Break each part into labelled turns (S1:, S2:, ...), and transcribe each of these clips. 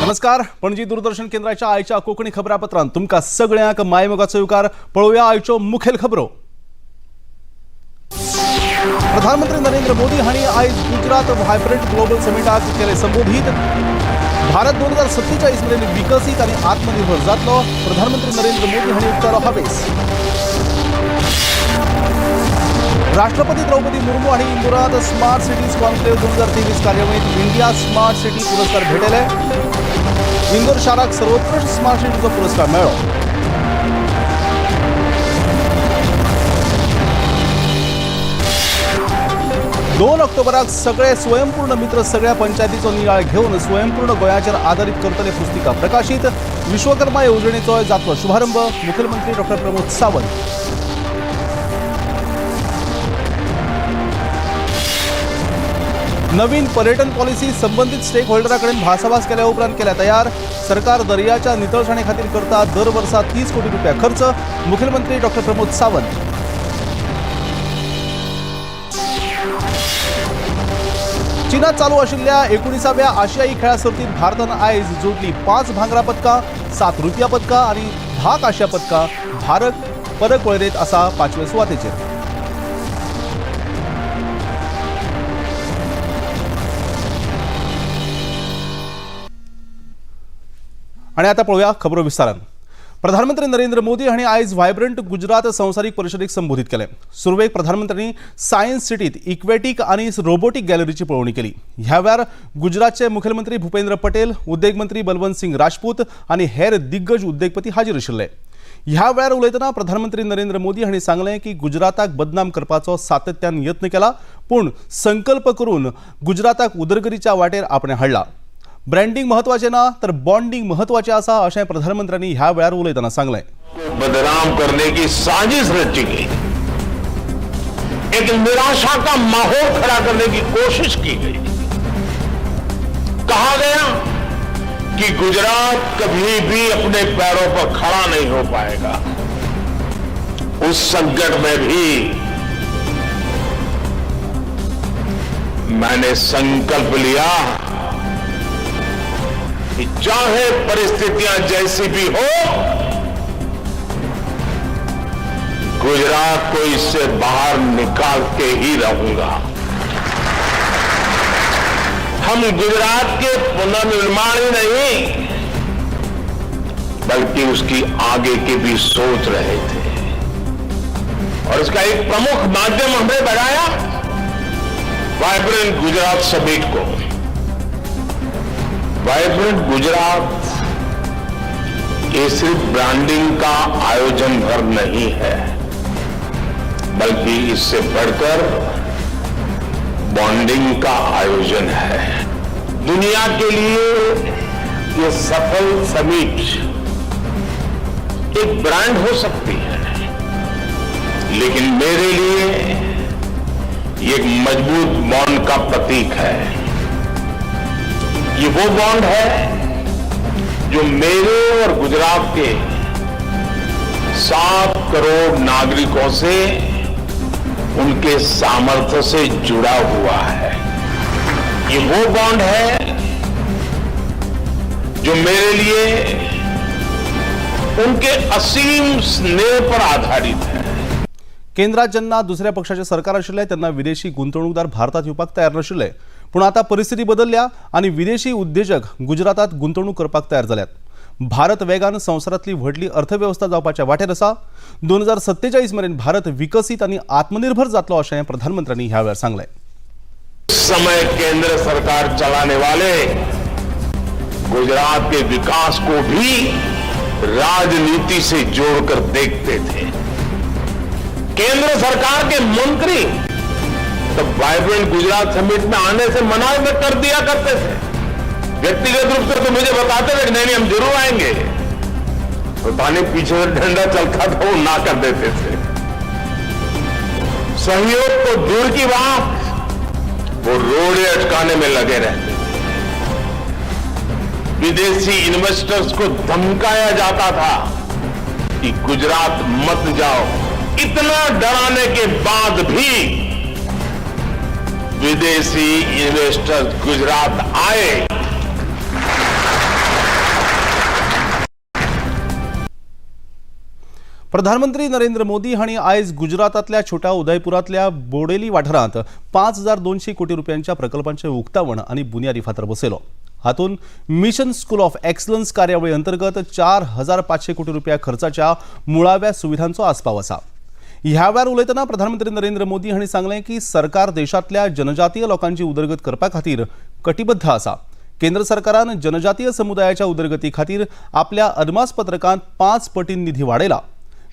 S1: नमस्कार. पणजी दूरदर्शन केंद्राच्या आयच्या कोकणी खबरापत्रांत तुमका सगळ्यांक मायमोगाचो युकार. पळोवया आयच्यो मुखेल खबरो. प्रधानमंत्री नरेंद्र मोदी हांणी आयज गुजरात व्हायब्रंट ग्लोबल समिटाक केले संबोधित. भारत 2047 मेरेन विकसीत आनी आत्मनिर्भर जातलो. प्रधानमंत्री नरेंद्र मोदी हांणी उक्तायलो हावेस. राष्ट्रपती द्रौपदी मुर्मू हांणी इंदोरात स्मार्ट सिटीज कॉन्क्लेव 2023 कार्यावळीत इंडिया स्मार्ट सिटी पुरस्कार भेटयले. इंदोर शाराक सर्वोत्कृष्ट स्मार्ट सिटीचो पुरस्कार मेळ्ळो. दोन ऑक्टोबराक सगळे स्वयंपूर्ण मित्र सगळ्या पंचायतीचो नियाळ घेऊन स्वयंपूर्ण गोयाचेर आधारित करतले पुस्तिका प्रकाशित. विश्वकर्मा येवजणेचो जातलो शुभारंभ. मुखेलमंत्री डॉ. प्रमोद सावंत. नवीन पर्यटन पॉलिसी संबंधित स्टेक होल्डरांकडेन भासाभास केल्या उपरांत केल्या तयार. सरकार दर्याच्या नितळसाणे खातीर करता दर वर्सा 30 कोटी रुपया खर्च. मुखेलमंत्री डॉ. प्रमोद सावंत. चीनात चालू आशिल्ल्या 19व्या आशियाई खेळा सर्तीत भारतान आयज जोडली 5 भांगरा पदकां, 7 रुपया पदकां आनी 10 कांस्य पदकां. भारत पदक वळेरेंत आसा 5व्या सुवातेचेर. आणि आता पळोवया खबरो विस्तारान. प्रधानमंत्री नरेंद्र मोदी हांणी आयज व्हायब्रंट गुजरात संवसारीक परिशदेक संबोधित केले. सुरवेक प्रधानमंत्र्यांनी सायन्स सिटीत इक्वेटिक आणि रोबोटिक गॅलरीची पळोवणी केली. ह्या वेळार गुजरातचे मुखेलमंत्री भूपेंद्र पटेल, उद्देग मंत्री बलवंत सिंग राजपूत आणि हेर दिग्गज उद्देगपती हाजीर आशिल्ले. ह्या वेळार उलयतना प्रधानमंत्री नरेंद्र मोदी हांणी सांगलें की गुजराताक बदनाम करपाचो सातत्यान यत्न केला, पूण संकल्प करून गुजराताक उदरगतीच्या वाटेर आपणे हाडला. ब्रँडिंग महत्वाचे ना तर बॉन्डिंग महत्वाचे आसा अशें प्रधानमंत्र्यांनी ह्या वेळार उलयतना सांगलें.
S2: बदनाम करने की साजिश रची गई, एक निराशा का माहौल खड़ा करने की कोशिश की गई. कहा गया कि गुजरात कभी भी अपने पैरों पर खड़ा नहीं हो पाएगा. उस संकट में भी मैंने संकल्प लिया कि चाहे परिस्थितियां जैसी भी हो, गुजरात को इससे बाहर निकाल के ही रहूंगा. हम गुजरात के पुनर्निर्माण ही नहीं बल्कि उसकी आगे की भी सोच रहे थे. और इसका एक प्रमुख माध्यम हमने बनाया वाइब्रेंट गुजरात समिट को. वाइब्रेंट गुजरात ये सिर्फ ब्रांडिंग का आयोजन भर नहीं है, बल्कि इससे बढ़कर बॉन्डिंग का आयोजन है. दुनिया के लिए ये सफल समिट एक ब्रांड हो सकती है, लेकिन मेरे लिए ये एक मजबूत बॉन्ड का प्रतीक है. ये वो बॉन्ड है जो मेरे और गुजरात के 7 करोड़ नागरिकों से उनके सामर्थ्य से जुड़ा हुआ है. ये वो बॉन्ड है जो मेरे लिए उनके असीम स्नेह पर आधारित है.
S1: केंद्रात जेन्ना दुसऱ्या पक्षाचे सरकार आशिल्ले तेन्ना विदेशी गुंतवणूकदार भारतात येवपाक तयार नाशिल्ले, पूण आता परिस्थिती बदलल्या आणि विदेशी उद्योजक गुजरातात गुंतवणूक करपाक तयार जाल्यात. भारत वेगान संवसारांतली व्हडली अर्थव्यवस्था जावपाच्या वाटेर आसा. 2047 मेरेन भारत विकसीत आणि आत्मनिर्भर जातलो अशें प्रधानमंत्र्यांनी ह्या वेळार सांगलें.
S2: समय केंद्र सरकार चलाने वाले गुजरात के विकास को भी राजनीति से जोड़कर देखते थे. केंद्र सरकार के मंत्री तो वाइब्रेंट गुजरात समिट में आने से मना कर दिया करते थे. व्यक्तिगत रूप से तो मुझे बताते थे कि नहीं हम जरूर आएंगे. पता नहीं पीछे से डंडा चलता था, वो ना कर देते थे. सहयोग तो दूर की बात, वो रोड़े अटकाने में लगे रहते थे. विदेशी इन्वेस्टर्स को धमकाया जाता था कि गुजरात मत जाओ. इतना डराने के बाद भी विदेशी इन्वेस्टर गुजरात आए
S1: प्रधानमंत्री नरेंद्र मोदी हांणी आयज गुजरातातल्या छोट्या उदयपुरातल्या बोडेली वाठारांत 5200 कोटी रुपयांच्या प्रकल्पांचे उक्तावण आणि बुनियादी फातर बसयलो। हातून मिशन स्कूल ऑफ एक्सलन्स कार्यावळी अंतर्गत 4500 कोटी रुपया खर्चाच्या मुळाव्या सुविधांचो आस्पाव आसा। ह्या वेळार उलयतना प्रधानमंत्री नरेंद्र मोदी हांणी सांगलें की सरकार देशांतल्या जनजातीय लोकांची उदरगत करपा खातीर कटिबद्ध आसा। केंद्र सरकारान जनजातीय समुदायाच्या उदरगती खातीर आपल्या अदमासपत्रकांत 5 पटीन निधी वाडयला।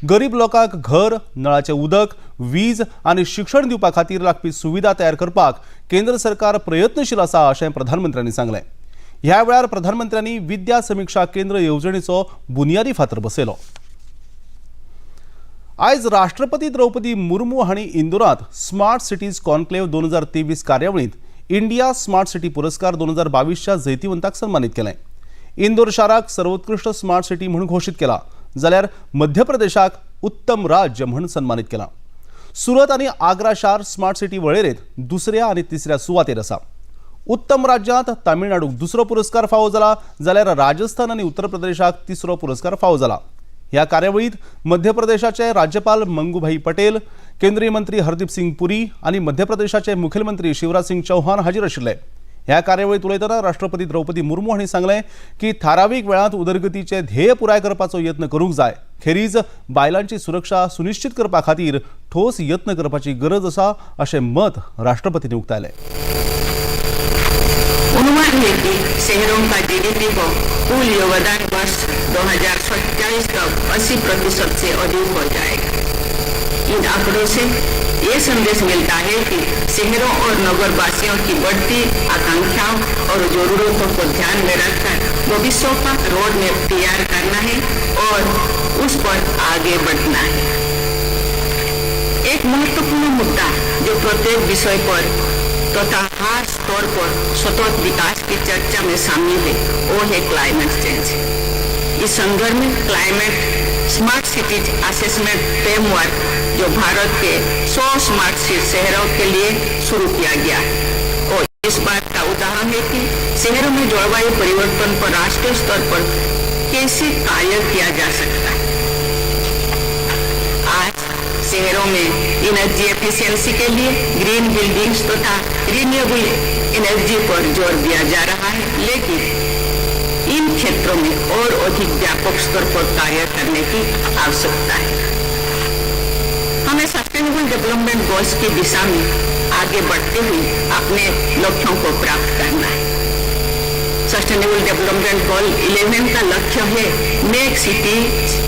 S1: गरीब लोकांक घर, नळाचे उदक, वीज आणि शिक्षण दिवपा खातीर लागपी सुविधा तयार करपाक केंद्र सरकार प्रयत्नशील आसा अशें प्रधानमंत्र्यांनी सांगलें। ह्या वेळार प्रधानमंत्र्यांनी विद्या समीक्षा केंद्र येवजणेचो बुनियादी फातर बसयलो। आयज राष्ट्रपती द्रौपदी मुर्मू हांणी इंदोरांत स्मार्ट सिटीज कॉन्क्लेव्ह 2023 कार्यावळींत इंडिया स्मार्ट सिटी पुरस्कार 2022च्या जैतिवंतांक सन्मानीत केलें। इंदोर शाराक सर्वोत्कृष्ट स्मार्ट सिटी म्हणून घोषित केला, जाल्यार मध्य प्रदेशाक उत्तम राज्य म्हणून सन्मानीत केला। सुरत आणि आग्रा शार स्मार्ट सिटी वळेरेंत दुसऱ्या आणि तिसऱ्या सुवातेर आसा। उत्तम राज्यांत तामिळनाडूक दुसरो पुरस्कार फावो जाला, जाल्यार राजस्थान आणि उत्तर प्रदेशाक तिसरो पुरस्कार फावो जाला। ह्या कार्यावळीत मध्य प्रदेशाचे राज्यपाल मंगूभाई पटेल, केंद्रीय मंत्री हरदीप सिंग पुरी आणि मध्य प्रदेशाचे मुखेलमंत्री शिवराज सिंग चौहान हाजीर आशिल्ले। ह्या कार्यावळीत उलयतना राष्ट्रपती द्रौपदी मुर्मू हांणी सांगलें की थारावीक वेळांत उदरगतीचे ध्येय पुराय करपाचो यत्न करूंक जाय। खेरीज बायलांची सुरक्षा सुनिश्चित करपा खातीर ठोस यत्न करपाची गरज आसा अशें मत राष्ट्रपतींनी उक्तायलें।
S3: अनुमान है कि शहरों का जीडीपी को कुल योगदान वर्ष 2047 तक 80% से अधिक हो जाएगा। इन आंकड़ों से ये संदेश मिलता है कि शहरों और नगरवासियों की बढ़ती आकांक्षाओं और जरूरतों को ध्यान में रखकर भविष्य का रोड मैप तैयार करना है और उस पर आगे बढ़ना है। एक महत्वपूर्ण मुद्दा जो प्रत्येक विषय पर तथा हर स्तर पर सतत विकास की चर्चा में शामिल है, वो है क्लाइमेट चेंज। इस संदर्भ में climate smart cities assessment framework जो भारत के 100 स्मार्ट शहरों के लिए शुरू किया गया है, और इस बात का उदाहरण है कि शहरों में जलवायु परिवर्तन पर राष्ट्रीय स्तर पर कैसे कार्य किया जा सकता है। आज शहरों में एनर्जी एफिशिएंसी के लिए ग्रीन बिल्डिंग्स तथा रिन्यूएबल एनर्जी पर जोर दिया जा रहा है, लेकिन इन क्षेत्रों में और अधिक व्यापक स्तर पर कार्य करने की आवश्यकता है। हमें सस्टेनेबल डेवलपमेंट गोल्स की दिशा में आगे बढ़ते हुए अपने लक्ष्यों को प्राप्त करना है। सस्टेनेबल डेवलपमेंट गोल 11 का लक्ष्य है make cities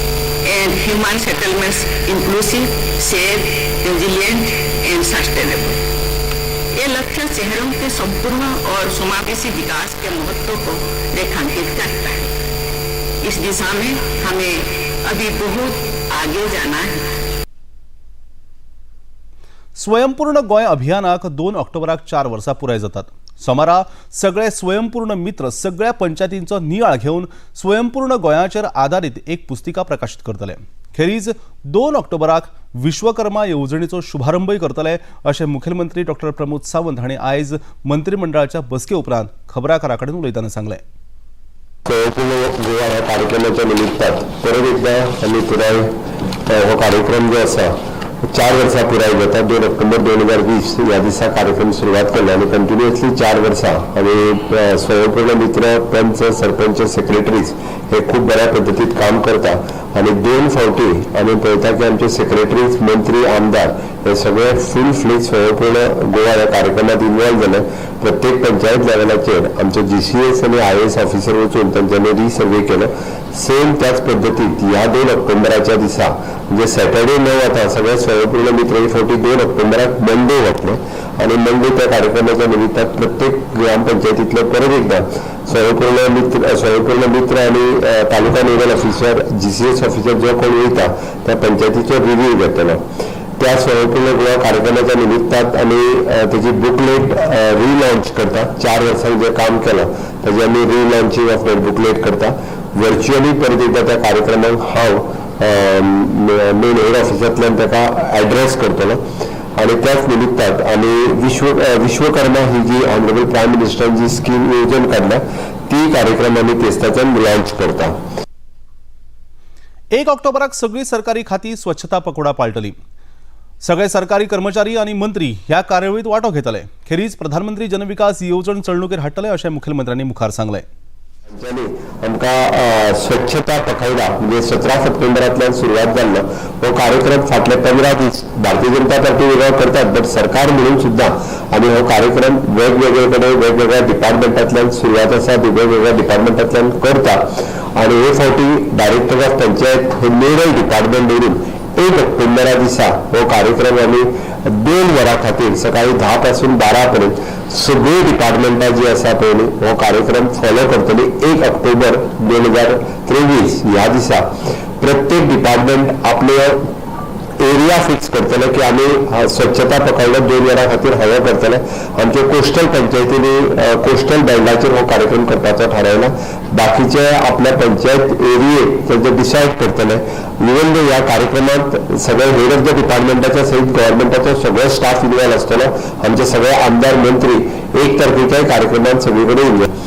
S3: and human settlements inclusive, safe, resilient and sustainable। ये लक्ष्य शहरों के संपूर्ण और समावेशी विकास के महत्व को रेखांकित करता है। इस दिशा में हमें अभी बहुत आगे जाना है।
S1: स्वयंपूर्ण गोय अभियानाक 2 ऑक्टोबराक 4 वर्सां पुराय जातात। सोमारा सगळे स्वयंपूर्ण मित्र सगळ्या पंचायतींचो नियाळ घेवन स्वयंपूर्ण गोंयाचेर आधारीत एक पुस्तिका प्रकाशीत करतले। खेरीज 2 ऑक्टोबराक विश्वकर्मा येवजणेचो शुभारंभय करतले अशें मुखेलमंत्री डॉ प्रमोद सावंत हांणी आयज मंत्रिमंडळाच्या बसके उपरांत खबराकारां कडेन उलयतना सांगलें।
S4: स्वयंपूर्ण गोवा ह्या कार्यक्रमाच्या निमित्तान परत एकदा आमी पुराय हो कार्यक्रम जो आसा 4 वर्सां पुराय जाता। 2 ऑक्टोबर 2020 ह्या दिसा कार्यक्रम सुरवात केला आणि कंटिन्युअसली 4 वर्सां आमी स्वयंपूर्ण मित्र, पंच, सरपंच, सेक्रेटरीज हे खूप बऱ्या पद्धतीत काम करता आणि 2 फावटी आमी पळयता की आमचे सेक्रेटरीज, मंत्री, आमदार हे सगळे फुल फ्लेज स्वयंपूर्ण गोवा ह्या कार्यक्रमात इन्वॉल्व जाले। प्रत्येक पंचायत लेवलाचेर आमचे GCS आणि IAS ऑफिसर वचून तांच्यांनी रिसर्वे केलो। सेम त्याच पद्धतीत ह्या 2 ऑक्टोबराच्या दिसा म्हणजे सॅटर्डे 9 आता सगळे स्वयंपूर्ण मित्र ही फावटी 2 ऑक्टोबराक मंडे वतले आणि मंडे त्या कार्यक्रमाच्या निमित्तान प्रत्येक ग्रामपंचायतीतले परत एकदा स्वयंपूर्ण मित्र आणि तालुका लेवल ऑफिसर, GCS ऑफिसर जो कोण वयता त्या पंचायतीचो रिव्ह्यू घेतलो। त्या स्वयंपूर्ण गोवा कार्यक्रमाच्या निमित्तान आमी त्याची बुकलेट रिलॉन्च करता। 4 वर्सांनी जे काम केलां ताची आमी रिलॉन्चिंग ऑफ दॅट बुकलेट करता। व्हर्च्युअली परत एकदा त्या कार्यक्रमाक हांव मेन हेड ऑफिसांतल्यान ताका एड्रेस करतलो आणि त्याच निमित्तान आमी विश्वकर्मा ही जी ऑनरेबल प्रायम मिनिस्टरान जी स्कीम येवजण काडल्या ती कार्यक्रम आमी तेस्ताच्यान लॉन्च करता।
S1: 1 ऑक्टोबराक सगळी सरकारी खाती स्वच्छता पखवाडा पाळटली. सगळे सरकारी कर्मचारी आणि मंत्री ह्या कार्यावळीत वांटो घेतले. खेरीज प्रधानमंत्री जनविकास येवजण चळणुकेर हाडटले अशें मुखेलमंत्र्यांनी मुखार सांगलें.
S4: आमकां स्वच्छता पखवाडा म्हणजे 17 सप्टेंबरांतल्यान सुरवात जाल्लो हो कार्यक्रम फाटले 15 दीस भारतीय जनता पार्टी वेगळो करतात, बट सरकार म्हणून सुद्दां आमी हो कार्यक्रम वेगवेगळे कडेन वेगवेगळ्या डिपार्टमेंटांतल्यान सुरवात आसा, वेगवेगळ्या डिपार्टमेंटांतल्यान करता. आणि हे फावटी डायरेक्टर ऑफ पंचायत हे नोडल डिपार्टमेंट दवरून 1 ऑक्टोबरा दिसा हो कार्यक्रम आमी 2 वरां खातीर सकाळी 10 पासून 12 पर्यंत सगळी डिपार्टमेंटां जी आसा पळय हो कार्यक्रम फॉलो करतली. 1 ऑक्टोबर 2023 ह्या दिसा प्रत्येक डिपार्टमेंट आपले एरिया फिक्स करतले की आमी स्वच्छता पखवाडा 2 वरां खातीर हवो करतले. आमचे कोस्टल पंचायतींनी कोस्टल बँडाचेर हो कार्यक्रम करपाचो थारायला. बाकीचे आपल्या पंचायत एरियेक ते डिसायड करतले. इवन दो ह्या कार्यक्रमात सगळे हेड ऑफ द डिपार्टमेंटाच्या सहित गव्हर्नमेंटाचो सगळो स्टाफ इन्वॉल्व आसतलो. आमचे सगळे आमदार मंत्री 1 तारखेच्या कार्यक्रमात सगळे कडेन इन्वॉल्व.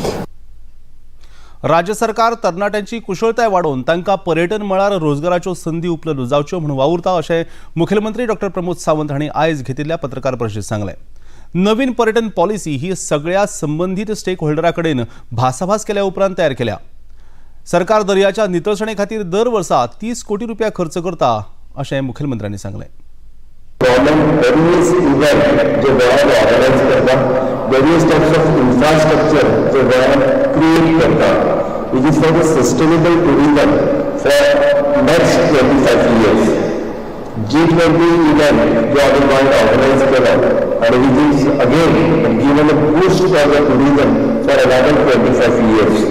S1: राज्य सरकार तरणाट्यांची कुशळताय वाडोवन तांकां पर्यटन मळार रोजगाराच्यो संधी उपलब्ध जावच्यो म्हणून वावुरता अशें मुखेलमंत्री डॉ. प्रमोद सावंत हांणी आयज घेतिल्ल्या पत्रकार परिशदेंत सांगलें. नवीन पर्यटन पॉलिसी ही सगळ्या संबंधीत स्टेक होल्डरां कडेन भासाभास केल्या उपरांत तयार केल्या. सरकार दर्याच्या नितळसाणे खातीर दर वर्सा 30 कोटी रुपया खर्च करता अशें मुखेलमंत्र्यांनी सांगलें.
S4: गव्हर्नमेंट वेरियस इव्हेंट जे गोंयांत ऑर्गनायज करता, वेरियस टायप्स ऑफ इन्फ्रास्ट्रक्चर जे गोंयांत क्रिएट करता, which is for the sustainable tourism for next 25 years. G20 event जो आमी गोंयांत ऑर्गनायज केला आणि which is again given a boost for the tourism for another 25 years.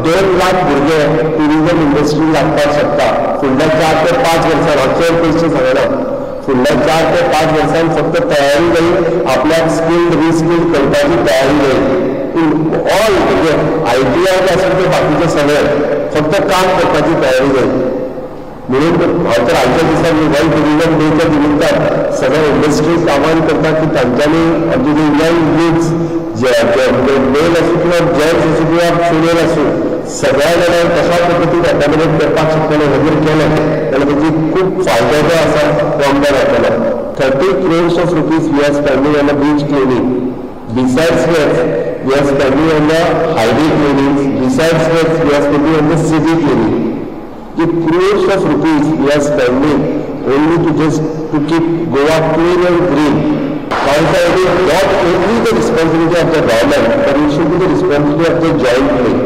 S4: 2 lakh भुरगे टुरिझम इंडस्ट्री लागपाक शकता फुडल्या 4 ते 5 वर्सां. हाचेर पयशे सांगना. फुडल्या 4 ते 5 वर्सांत फक्त तयारी जायी, आपल्याक स्किल्ड रिस्किल्ड करपाची तयारी जायी. ऑल म्हणजे ITR आसून ते बाकीचे सगळे फक्त काम करपाची तयारी जायी. म्हणून हांव तर आयच्या दिसांनी वर्ल्ड टुरिझम डेच्या निमित्तान सगळे इंडस्ट्रीज आवाहन करता की तांच्यांनी आमचे जे यंग युथ्स मेल आसूं किंवा जेंट्स आसूं किंवा फिमेल आसूं सगळ्या जाणांक कशा पद्दतीन एकोमोडेट करपाक शकतले हेजेर केलें जाल्यार ताची खूब फायदो जो आसा तो आमकां जातलो. 30 crores of rupees we are spending on the beach cleaning. Besides which we are spending on the highway cleaning. Besides which we are spending on the city cleaning. The crores of rupees we are spending only to keep Goa clean and green. However, it is not only the responsibility of the government, but it should be the responsibility of the jointly.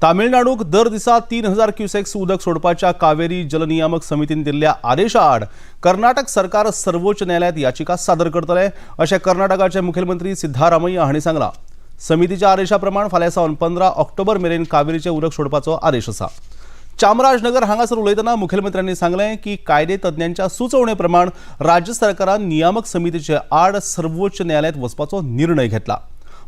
S1: तामिळनाडूक दर दिसा 3000 cusecs उदक सोडपाच्या कावेरी जलनियामक समितीन दिल्ल्या आदेशा आड कर्नाटक सरकार सर्वोच्च न्यायालयात याचिका सादर करतले अशें कर्नाटकाचे मुखेलमंत्री सिद्धारामय्या हांणी सांगलां. समितीच्या आदेशा प्रमाण फाल्यां सावन 15 ऑक्टोबर मेरेन कावेरीचे उदक सोडपाचो आदेश आसा. चामराजनगर हांगासर उलयतना मुखेलमंत्र्यांनी सांगलें की कायदे तज्ञांच्या सुचोवणे प्रमाण राज्य सरकारान नियामक समितीचे आड सर्वोच्च न्यायालयात वचपाचो निर्णय घेतला.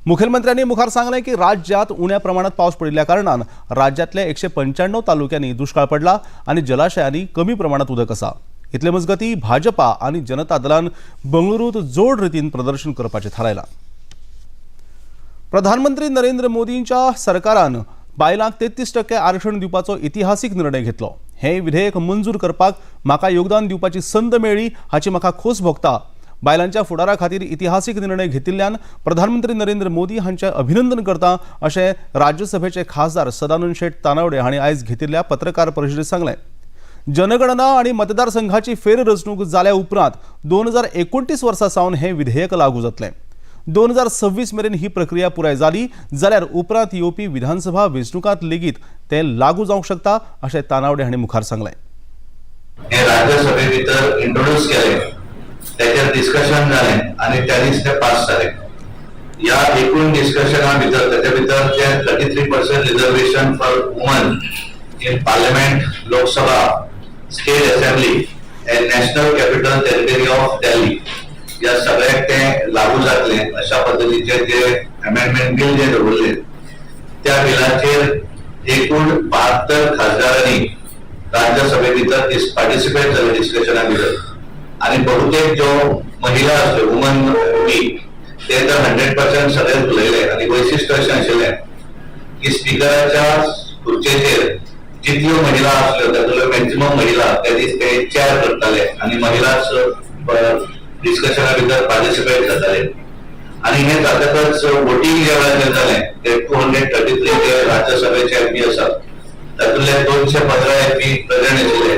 S1: मुखेलमंत्र्यांनी मुखार सांगलें की राज्यांत उण्या प्रमाणात पावस पडिल्ल्या कारणान राज्यातल्या 195 तालुक्यांनी दुष्काळ पडला आनी जलाशयांनी कमी प्रमाणात उदक आसा. इतले मजगतीं भाजपा आनी जनता दलान बंगळुरूत जोड रितीन प्रदर्शन करपाचें थारायलां. प्रधानमंत्री नरेंद्र मोदींच्या सरकारान बायलांक 33% आरक्षण दिवपाचो इतिहासीक निर्णय घेतलो. हे विधेयक मंजूर करपाक म्हाका योगदान दिवपाची संद मेळ्ळी हाची म्हाका खोस भोगता. बायलांच्या फुडारा खातीर इतिहासीक निर्णय घेतिल्ल्यान प्रधानमंत्री नरेंद्र मोदी हांचें अभिनंदन करता अशें राज्यसभेचे खासदार सदानंद शेट तानावडे हांणी आयज घेतिल्ल्या पत्रकार परिशदेंत सांगलें. जनगणना आनी मतदारसंघाची फेररचणूक जाल्या उपरांत 2029 वर्सा सावन हें विधेयक लागू जातलें. 2026 मेरेन ही प्रक्रिया पुराय जाली जाल्यार उपरांत येवपी विधानसभा वेंचणुकांत लेगीत तें लागू जावंक शकता अशें तानावडे हांणी मुखार सांगलें.
S5: हे राज्यसभे भितर इंट्रोड्यूस केलें, त्याचेर डिस्कशन जालें आनी त्यांनीच ते पास जालें. या एकूण डिस्कशना भितर त्याच्या भितर जे 33% reservation for woman in parliament, Lok Sabha, state assembly end national capital territory of Delhi या सगळ्याक ते लागू जातले अशा पद्धतीचे जे अमेंडमेंट बिल जे दवरले त्या बिलाचेर एकूण 72 खासदारांनी राज्यसभे भितर पार्टिसिपेट झाले डिस्कशना भितर. आणि बहुतेक जो महिला असले वुमन ते तर 100% सगळेच उलयले. आणि वैशिष्ट्य अशें आशिल्लें की स्पीकराच्या खुर्चेचेर जितल्यो महिला आसल्यो तातूंतल्यो मॅक्झिमम महिला त्या दीस ते चॅर करताले आनी महिलाच डिस्कशना भितर पार्टिसिपेट जाताले आनी हे जातकच वोटिंग ज्या वेळाचेर जालें ते 233 जे राज्यसभेचे एमपी आसात तातूंतले 215 एमपी प्रेझेंट आशिल्ले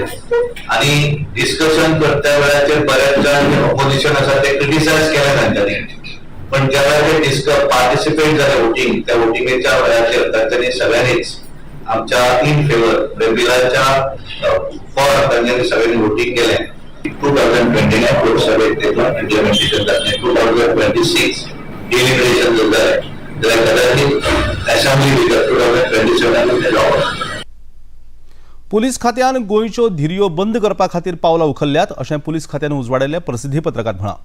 S5: आनी डिस्कशन करता वेळाचेर बऱ्याच जाण ऑपोजिशन आसा ते क्रिटिसायज केले तांच्यांनी पण ज्या वेळाचेर पार्टिसिपेट जाले वोटिंग त्या वोटिंगेच्या वेळाचेर तांच्यांनी सगळ्यांनीच आमच्या इन फेवर बिलाच्या फॉर तांच्यांनी सगळ्यांनी वोटिंग केलें 2029 लोकसभेत तेतून इम्प्लिमेंटेशन जातलें 2026 डिलिमिटेशन जातलें जाल्यार कदाचित असेंब्ली भितर 2027 तेजो
S1: पुलीस खात्यान गोंयच्यो धिरयो बंद करपा खातीर पावलां उखल्ल्यात अशें पुलीस खात्यान उजवाडिल्ल्या प्रसिद्धी पत्रकांत म्हळां.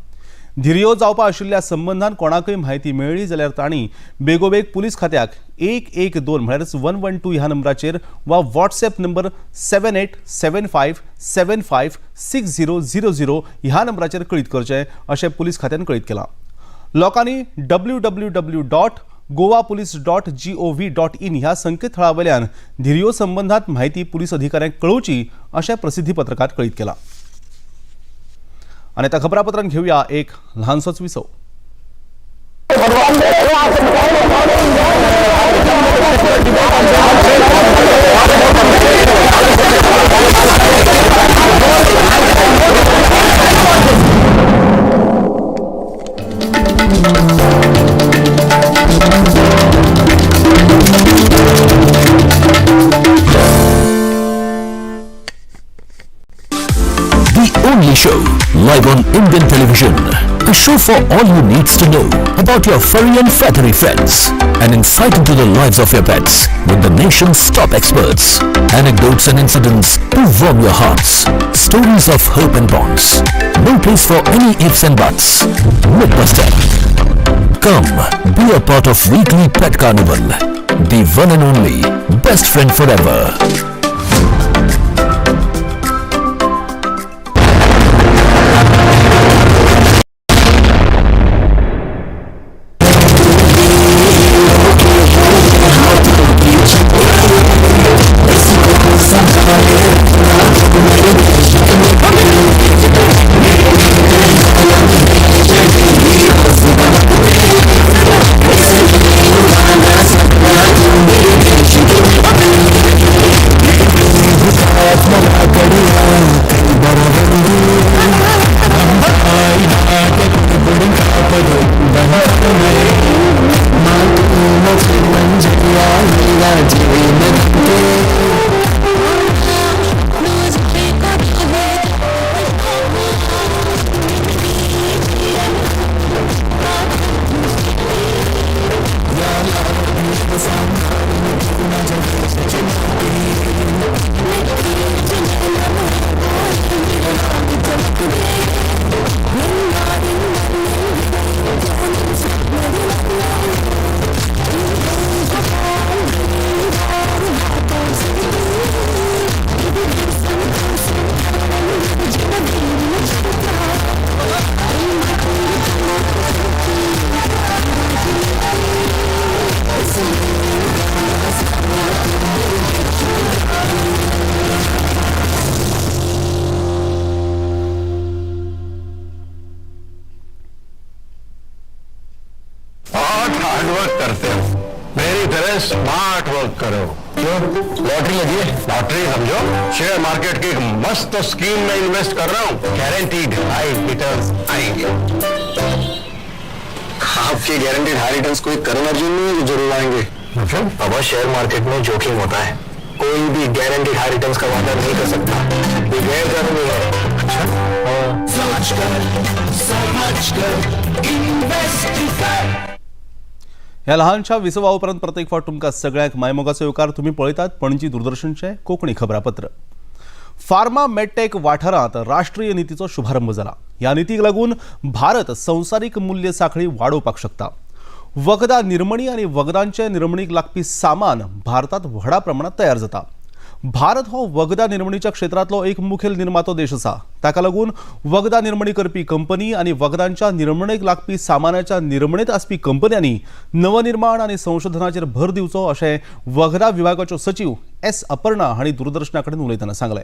S1: धिरयो जावपा आशिल्ल्या संबंधान कोणाकय म्हायती मेळ्ळी जाल्यार तांणी बेगोबेग पुलीस खात्याक 112 म्हळ्यारच 112 ह्या नंबराचेर वा व्हॉट्सॲप नंबर 7875756000 ह्या नंबराचेर कळीत करचें अशें पुलीस खात्यान कळीत केलां. लोकांनी www.goapolice.gov.in ह्या संकेतथळावयल्यान धिरयो संबंधात म्हायती पुलीस अधिकाऱ्यांक कळोवची अशें प्रसिद्धी पत्रकात कळीत केलां. आणि आता खबरापत्रांत घेऊया एक लहानसोच विसव.
S6: Only show live on Indian television. A show for all who needs to know about your furry and feathery friends. An insight into the lives of your pets with the nation's top experts. Anecdotes and incidents to warm your hearts. Stories of hope and bonds. No place for any ifs and buts. Mythbuster. Come, be a part of weekly Pet Carnival. The one and only best friend forever.
S2: Hard work करते हो, मेरी तरह smart work करो. क्यों? Lottery लगी है? Lottery समझो share market की एक मस्त स्कीम में इन्वेस्ट कर रहा हूँ. गारंटीड हाई रिटर्न्स आएंगे.
S4: आपके गारंटीड हाई रिटर्न्स कोई करण अर्जुन नहीं है जरूर आएंगे.
S2: अब शेयर मार्केट में जोखिम होता है. कोई भी गारंटीड हाई रिटर्न्स का वादा नहीं कर सकता. ये गैर कानूनी है. अच्छा,
S1: ह्या लहानशा विसवा उपरांत परत एक फावट तुमकां सगळ्यांक मायमोगाचो येवकार. तुम्ही पळयतात पणजी दूरदर्शनचे कोंकणी खबरापत्र. फार्मा मेडटेक वाठारांत राष्ट्रीय नितीचो शुभारंभ जाला. ह्या नितीक लागून भारत संवसारीक मूल्य साखळी वाडोवपाक शकता. वखदां निर्मणी आनी वखदांचे निर्मणीक लागपी सामान भारतांत व्हडा प्रमाणांत तयार जाता. भारत हो वखदां निर्मणीच्या क्षेत्रातलो एक मुखेल निर्मातो देश आसा. ताका लागून वखदां निर्मणी करपी कंपनी आनी वखदांच्या निर्मणेक लागपी सामानाच्या निर्मणेत आसपी कंपन्यांनी नवनिर्माण आनी संशोधनाचेर भर दिवचो अशें वखदां विभागाच्यो सचिव एस अपर्णा हांणी दूरदर्शना कडेन उलयतना सांगलें.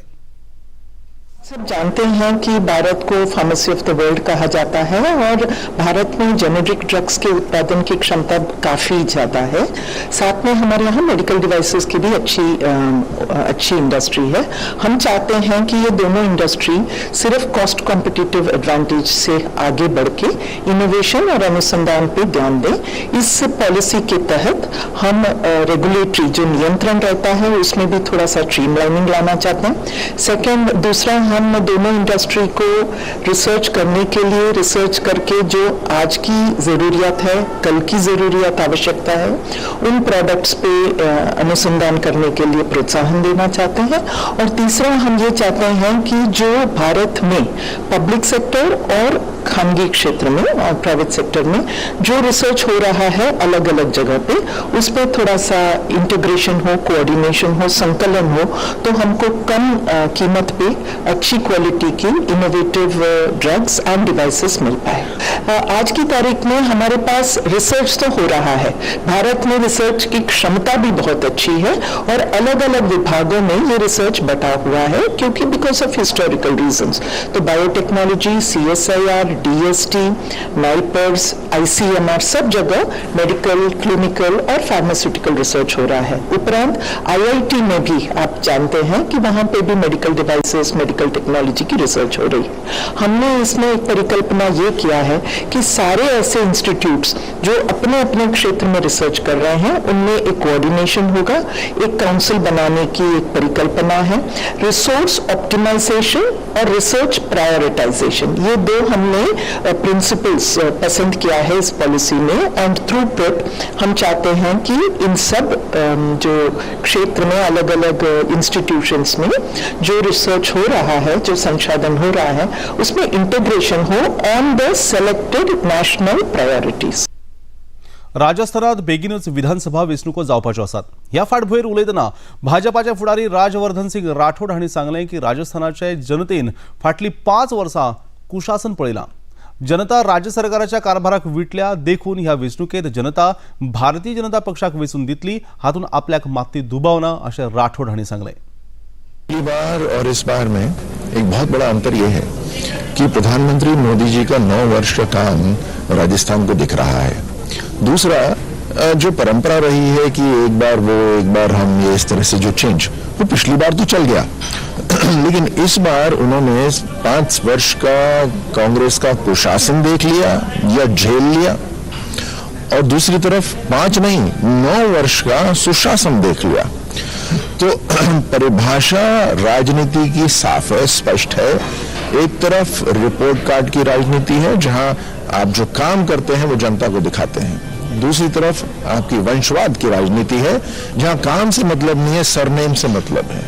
S7: सब जानते हैं कि भारत को फार्मेसी ऑफ द वर्ल्ड कहा जाता है और भारत में जेनेरिक ड्रग्स के उत्पादन की क्षमता काफ़ी ज़्यादा है. साथ में हमारे यहाँ मेडिकल डिवाइसेस की भी अच्छी इंडस्ट्री है. हम चाहते हैं कि ये दोनों इंडस्ट्री सिर्फ कॉस्ट कॉम्पिटिटिव एडवांटेज से आगे बढ़ के इनोवेशन और अनुसंधान पे ध्यान दें. इस पॉलिसी के तहत हम रेगुलेटरी जो नियंत्रण रहता है उसमें भी थोड़ा सा स्ट्रीमलाइनिंग लाना चाहते हैं. सेकेंड, दूसरा, हम दोनों इंडस्ट्री को रिसर्च करने के लिए रिसर्च करके जो आज की ज़रूरियत है, कल की ज़रूरियत आवश्यकता है, उन प्रोडक्ट्स पे अनुसंधान करने के लिए प्रोत्साहन देना चाहते हैं. और तीसरा, हम ये चाहते हैं कि जो भारत में पब्लिक सेक्टर और खानगी क्षेत्र में और प्राइवेट सेक्टर में जो रिसर्च हो रहा है अलग अलग जगह पे, उस पर थोड़ा सा इंटीग्रेशन हो, कोऑर्डिनेशन हो, संकलन हो, तो हमको कम कीमत पे अच्छी क्वालिटी की innovative drugs end devices mill पाए. आज की तारीख में हमारे पास रिसर्च तो हो रहा है. भारत में रिसर्च की क्षमता भी बहुत अच्छी है और अलग अलग विभागों में ये रिसर्च बटा हुआ है क्योंकि बिकॉज ऑफ हिस्टोरिकल रीजंस. तो biotechnology, CSIR, DST, NIPERs, ICMR सब जगह मेडिकल, क्लिनिकल और फार्मास्यूटिकल रिसर्च हो रहा है. उपरांत IIT में भी आप जानते हैं कि वहाँ पे भी मेडिकल डिवाइसेस, मेडिकल टेक्नोलॉजी की रिसर्च हो रही है. हमने इसमें एक परिकल्पना ये किया है कि सारे ऐसे इंस्टीट्यूट्स जो अपने अपने क्षेत्र में रिसर्च कर रहे हैं उनमें एक कोऑर्डिनेशन होगा. एक काउंसिल बनाने की एक परिकल्पना है. रिसोर्स ऑप्टिमाइजेशन और रिसर्च प्रायोरिटाइजेशन, ये दो हमने प्रिंसिपल्स पसंद किया है इस पॉलिसी में. एंड थ्रू पुट हम चाहते हैं कि इन सब जो क्षेत्र में अलग अलग इंस्टीट्यूशंस में जो रिसर्च हो रहा है, जो संशोधन हो रहा है, उसमें इंटीग्रेशन हो on the selected national priorities.
S1: राजस्थानात बेगीनच विधानसभा वेंचणुको जावपाच्यो आसात. ह्या फाटभुंयेर उलयतना भाजपाचे फुडारी राजवर्धन सिंग राठोड हांणी सांगलें की राजस्थानाचे जनतेन फाटलीं 5 वर्सां कुशासन पळयलां. जनता राज्य सरकाराच्या कारभाराक विटल्या देखून ह्या वेंचणुकेत जनता भारतीय जनता पक्षाक वेंचून दितली, हातून आपल्याक मात्ती दुबावना अशें राठोड हांणी सांगलें.
S8: पिछली बार और इस बार में एक बहुत बड़ा अंतर यह है कि प्रधानमंत्री मोदी जी का 9 वर्ष का काम राजस्थान को दिख रहा है. दूसरा, जो परंपरा रही है कि एक बार हम, ये इस तरह से जो चेंज, वो पिछली बार तो चल गया लेकिन इस बार उन्होंने 5 वर्ष का कांग्रेस का कुशासन देख लिया या झेल लिया, और दूसरी तरफ 5 नहीं 9 वर्ष का सुशासन देख लिया. तो परिभाषा राजनीति की साफ है, स्पष्ट है. एक तरफ रिपोर्ट कार्ड की राजनीति है जहां आप जो काम करते हैं वो जनता को दिखाते हैं. दूसरी तरफ आपकी वंशवाद की राजनीति है जहां काम से मतलब नहीं है, सरनेम से मतलब है,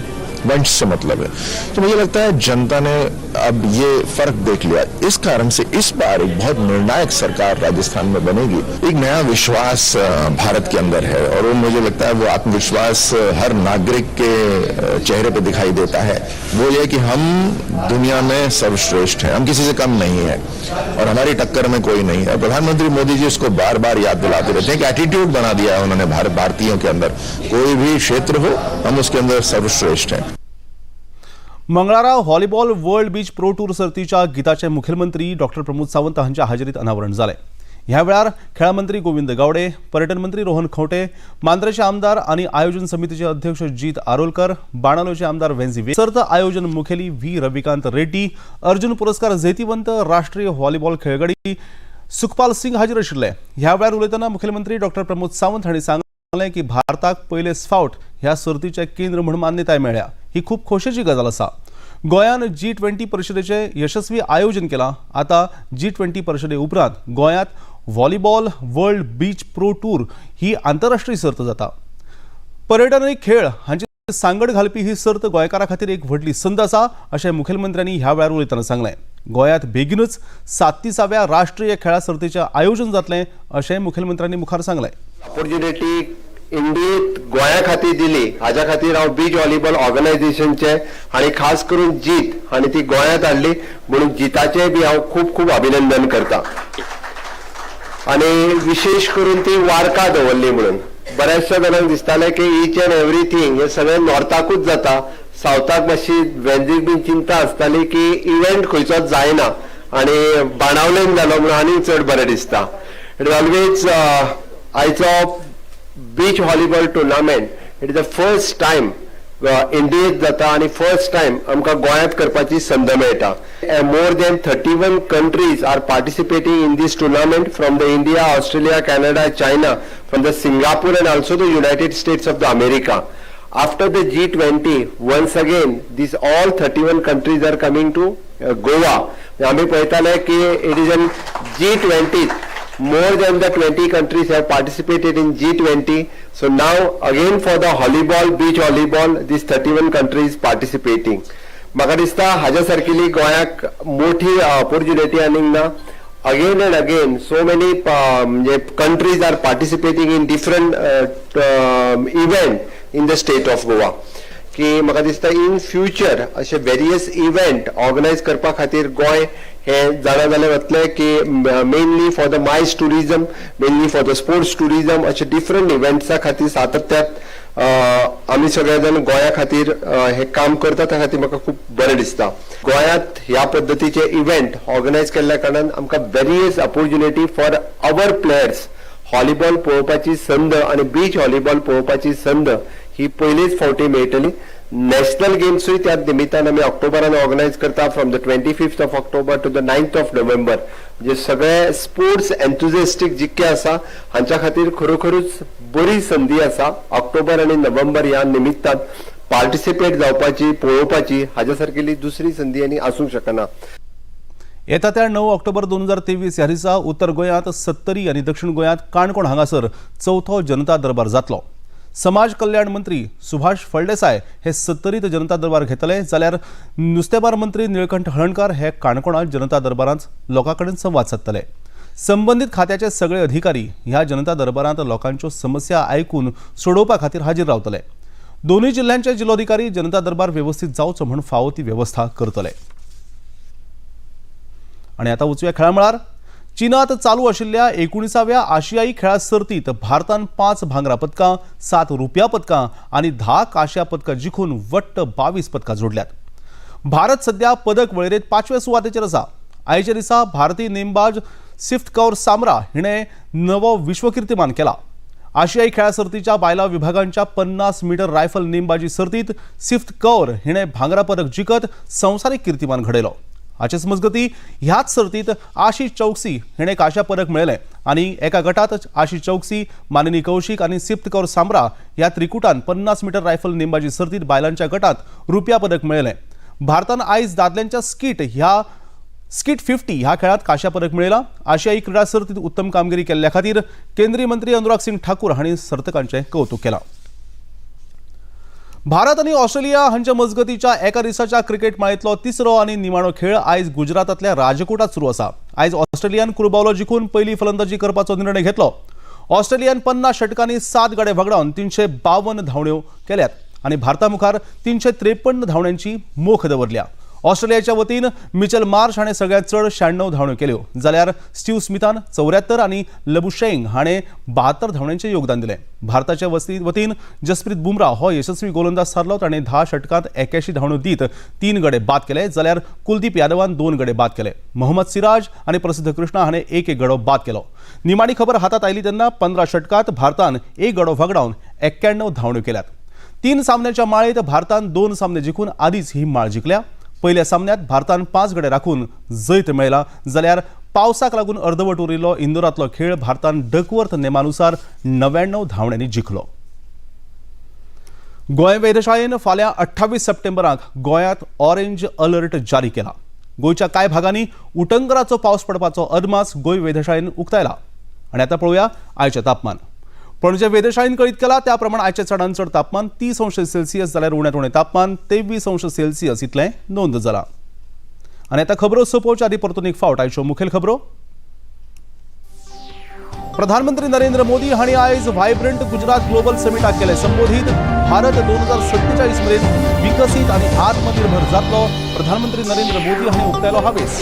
S8: वंश से मतलब है. तो मुझे लगता है जनता ने अब ये फर्क देख लिया. इस कारण से इस बार एक बहुत निर्णायक सरकार राजस्थान में बनेगी. एक नया विश्वास भारत के अंदर है और वो मुझे लगता है वो आत्मविश्वास हर नागरिक के चेहरे पे दिखाई देता है. वो ये कि हम दुनिया में सर्वश्रेष्ठ हैं, हम किसी से कम नहीं है और हमारी टक्कर में कोई नहीं है. प्रधानमंत्री मोदी जी इसको बार बार याद दिलाते रहते हैं कि एटीट्यूड बना दिया है उन्होंने भारतीयों के अंदर. कोई भी क्षेत्र हो, हम उसके अंदर सर्वश्रेष्ठ हैं.
S1: मंगळारा volleyball world beach pro tour सर्तीच्या गिताचे मुखेलमंत्री डॉक्टर प्रमोद सावंत हांच्या हाजेरीत अनावरण जालें. ह्या वेळार खेळा मंत्री गोविंद गावडे, पर्यटन मंत्री रोहन खंवटे, मांद्रेचे आमदार आणि आयोजन समितीचे अध्यक्ष जीत आरोलकर, बाणावलेचे आमदार वेंझी सर्त आयोजन मुखेली व्ही रविकांत रेड्डी, अर्जुन पुरस्कार जैतिवंत राष्ट्रीय व्हॉलीबॉल खेळगडी सुखपाल सिंग हाजीर आशिल्ले. ह्या वेळार उलयतना मुखेलमंत्री डॉक्टर प्रमोद सावंत हांणी सांगलें की भारताक पयले स्काउट ह्या सर्तीचे केंद्र म्हणून मान्यताय मेळ्ळ्या. ही खूप खोशेची गजाल आसा. गोंयान G20 परिशदेचे यशस्वी आयोजन केलां. आता G20 परिशदे उपरांत गोंयांत volleyball world beach pro tour ही आंतरराष्ट्रीय सर्त जाता. पर्यटन आनी खेळ हांची सांगड घालपी ही सर्त गोंयकारां खातीर एक व्हडली संद आसा अशें मुखेलमंत्र्यांनी ह्या वेळार उलयतना सांगलें. गोंयांत बेगीनच 37व्या राष्ट्रीय खेळा सर्तीचें आयोजन जातलें अशें मुखेलमंत्र्यांनी मुखार सांगलें.
S9: Opportunity
S4: इंडियेत गोंया खातीर दिली हाज्या खातीर हांव बीच व्हॉलीबॉल ऑर्गनायझेशनचे आनी खास करून जीत हांणी ती गोंयांत हाडली म्हणून जिताचे बी हांव खूब खूब अभिनंदन करता. आनी विशेष करून ती वार्का दवरली म्हणून बऱ्याचशा जाणांक दिसतालें की ईच अँड एवरीथिंग हे सगळें नॉर्थाकूच जाता, सावथाक मातशी वेंजीक बीन चिंता आसताली की इव्हेंट खंयचोच जायना आनी बाणावलेन जालो म्हणून आनीक चड बरें दिसता. इट इज ऑलवेज आयचो beach volleyball tournament it is the first time इंडियेंत जाता आनी फर्स्ट टायम आमकां गोंयांत करपाची संद मेळटा. More than 31 countries are participating in this tournament from the India, Australia, Canada, China, from the Singapore and also the United States of the America. After the G20, once again, these all 31 countries are coming to Goa. आम्ही पळयताले की it is in G20. More than the 20 countries have participated in G20. So now again for the volleyball, beach volleyball, these 31 countries participating. म्हाका दिसता हाज्या सारकेली गोंयाक मोठी opportunity आनीक ना. Again and again, so many countries are participating in different event in the state of Goa. की म्हाका दिसता इन फ्युचर अशे वेरियस इव्हेंट ऑर्गनायज करपा खातीर गोंय हे जाणा जालें वतलें की मेनली फॉर द मायज tourism, mainly for the sports tourism अशे डिफरंट इव्हेंट्सा खातीर सातत्यात आमी सगळे जाण गोंया खातीर हे काम करता त्या खातीर म्हाका खूब बरें दिसता. गोंयांत ह्या पद्दतीचे इव्हेंट ऑर्गनायज केल्ल्या कारणान आमकां various opportunity for our players volleyball पळोवपाची संद आनी बीच व्हॉलीबॉल पळोवपाची संद ही पयलीच फावटी मेळटली. नॅशनल गेम्सूय त्या निमित्तान आमी ऑक्टोबरान ऑर्गनायज करता from the 25th of October to the 9th of November. जे सगळे स्पोर्ट्स एन्थुजियास्टीक जितके आसा हांच्या खातीर खरोखरूच बरी संदी आसा. ऑक्टोबर आनी नोव्हेंबर ह्या निमित्तान पार्टिसिपेट जावपाची, पळोवपाची हाज्या सारकेली दुसरी संदी आनी आसूंक शकना.
S1: येता त्या 9 ऑक्टोबर 2023 ह्या दिसा उत्तर गोंयांत सत्तरी आनी दक्षिण गोंयांत काणकोण हांगासर चवथो जनता दरबार जातलो. समाज कल्याण मंत्री सुभाष फळदेसाय हे सत्तरीत जनता दरबार घेतले जाल्यार नुस्तेमार मंत्री निळकंठ हळणकार हे काणकोणात जनता दरबारांत लोकां कडेन संवाद सादतले. संबंधित खात्याचे सगळे अधिकारी ह्या जनता दरबारांत लोकांच्यो समस्या आयकून सोडोवपा खातीर हाजीर रावतले. दोनूय जिल्ह्यांचे जिल्लोधिकारी जनता दरबार व्यवस्थीत जावचो म्हूण फावो ती व्यवस्था करतले. आणि आता वचूया खेळामळार. चीनात चालू आशिल्ल्या 19व्या आशियाई खेळा सर्तीत भारतान 5 भांगरा पदकां, 7 रुप्या पदकां आणि 10 कांश्या पदकां जिखून वट्ट 22 पदकां जोडल्यात. भारत सध्या पदक वळेरेंत 5व्या सुवातेचेर आसा. आयच्या दिसा भारतीय नेमबाज सिफ्त कौर सामरा हिणे नवो विश्वकिर्तीमान केला. आशियाई खेळा सर्तीच्या बायलां विभागांच्या 50 मीटर रायफल नेमबाजी सर्तीत सिफ्त कौर हिणे भांगरा पदक जिखत संवसारीक कीर्तिमान घडयलो. हाचेच मजगती ह्याच सर्तीत आशीष चौकसी हिणे कांश्या पदक मेळयलें आनी एका गटात आशीष चौकसी, मानिनी कौशिक आनी सिफ्त कौर सामरा ह्या त्रिकुटान 50 मीटर रायफल नेमबाजी सर्तीत बायलांच्या गटात रुप्या पदक मेळयलें. भारतान आयज दादल्यांच्या स्कीट 50 ह्या खेळात कांश्या पदक मेळयलां. आशियाई क्रीडा सर्तीत उत्तम कामगिरी केल्ल्या खातीर केंद्रीय मंत्री अनुराग सिंग ठाकूर हांणी सर्तकांचें कौतुक केलां. भारत आणि ऑस्ट्रेलिया हांच्या मजगतीच्या एका दिसाच्या क्रिकेट माळेंतलो तिसरो आनी निमाणो खेळ आयज गुजरातांतल्या राजकोटात सुरू आसा. आयज ऑस्ट्रेलियान कुरबावलो जिखून पयली फलंदाजी करपाचो निर्णय घेतलो. ऑस्ट्रेलियान 50 षटकांनी 7 गडे वगडावन 352 धांवड्यो केल्यात आणि भारता मुखार 353 धांवड्यांची मोख दवरल्या. ऑस्ट्रेलियाच्या वतीन मिचेल मार्श हाणें सगळ्यांत चड 96 धांवड्यो केल्यो जाल्यार स्टीव्ह स्मिथान 74 आनी लबुशेंग हाणें 72 धांवड्यांचें योगदान दिलें. भारताच्या वतीन जसप्रीत बुमराह हो यशस्वी गोलंदाज थारलो. ताणें 10 षटकांत 81 धांवड्यो दीत 3 गडे बाद केले जाल्यार कुलदीप यादवान 2 गडे बाद केले. मोहम्मद सिराज आनी प्रसिद्ध कृष्णा हाणें 1 गडो बाद केलो. निमाणी खबर हातात आयली तेन्ना 15 षटकांत भारतान 1 गडो वगडावन 91 धांवड्यो केल्यात. 3 सामन्यांच्या माळेंत भारतान 2 सामने जिखून आदींच ही माळ जिखल्या. पहिल्या सामन्यात भारतान 5 गडे राखून जैत मेळयला जाल्यार पावसाक लागून अर्दवट उरिल्लो इंदोरांतलो खेळ भारतान डकवर्थ नेमानुसार 99 धांवड्यांनी जिखलो. गोंय वेधशाळेन फाल्यां 28 सप्टेंबराक गोंयांत ऑरेंज अलर्ट जारी केला. गोंयच्या कांय भागांनी उटंगराचो पावस पडपाचो अदमास गोंय वेधशाळेन उक्तायला. आनी आतां पळोवया आयचें तापमान. पणजे वेधशाळेन कळीत केला त्या प्रमाण आयचे चडांत चड तापमान 30°C जाल्यार उण्यांत उणें तापमान 23°C इतलें नोंद जालां. आनी आतां खबरो सोंपोवचे आदी परतून एक फावट आयच्यो मुखेल खबरो. प्रधानमंत्री नरेंद्र मोदी हांणी आयज व्हायब्रंट गुजरात ग्लोबल समिटाक केले संबोधित. भारत 2047 मेरेन विकसीत आणि आत्मनिर्भर जातलो, प्रधानमंत्री नरेंद्र मोदी हांणी उक्तायलो हावेस.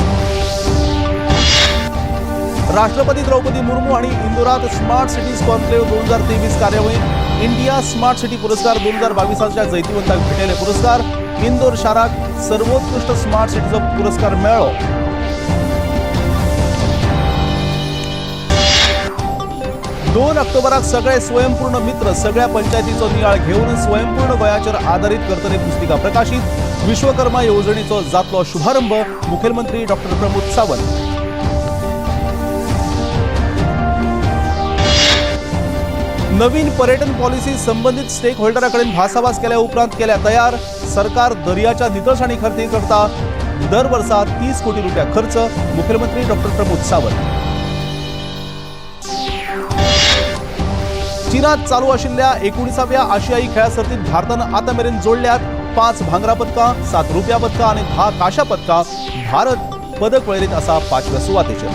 S1: राष्ट्रपती द्रौपदी मुर्मू हांणी इंदोरात स्मार्ट सिटीज कॉन्क्लेव्ह 2023 कार्यावळीत इंडिया स्मार्ट सिटी पुरस्कार 2022च्या जैतिवंताक भेटयले. पुरस्कार इंदोर शाराक सर्वोत्कृष्ट स्मार्ट सिटीचो पुरस्कार मेळ्ळो. 2 ऑक्टोबराक सगळे स्वयंपूर्ण मित्र सगळ्या पंचायतीचो नियाळ घेऊन स्वयंपूर्ण गोंयाचेर आधारीत करतले पुस्तिका प्रकाशीत. विश्वकर्मा येवजणेचो जातलो शुभारंभ, मुखेलमंत्री डॉक्टर प्रमोद सावंत. नवीन पर्यटन पॉलिसी संबंधित स्टेक होल्डरांकडेन भासाभास केल्या उपरांत केल्या तयार. सरकार दर्याच्या नितळसाणी खातीर करता दर वर्सा 30 कोटी रुपया खर्च, मुखेलमंत्री डॉक्टर प्रमोद सावंत. चीनात चालू आशिल्ल्या 19व्या आशियाई खेळा सर्तीत भारतानं आतामेरेन जोडल्यात 5 भांगरा पदकां, 7 रुप्या पदकां आणि 10 कांशा पदकां. भारत पदक वळेरीत आसा 5व्या सुवातेचेर.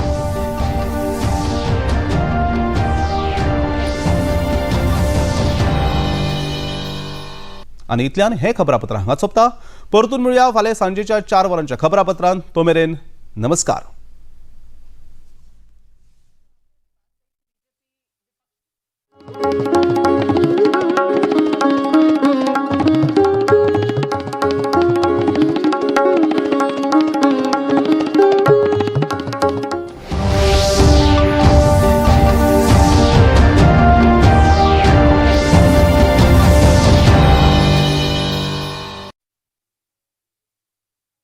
S1: आणि इतल्यान हे खबरापत्र हांगा सोंपता. परतून मेळुया फाल्यां सांजेच्या 4 वरांच्या खबरापत्रांत. तो मेरेन नमस्कार.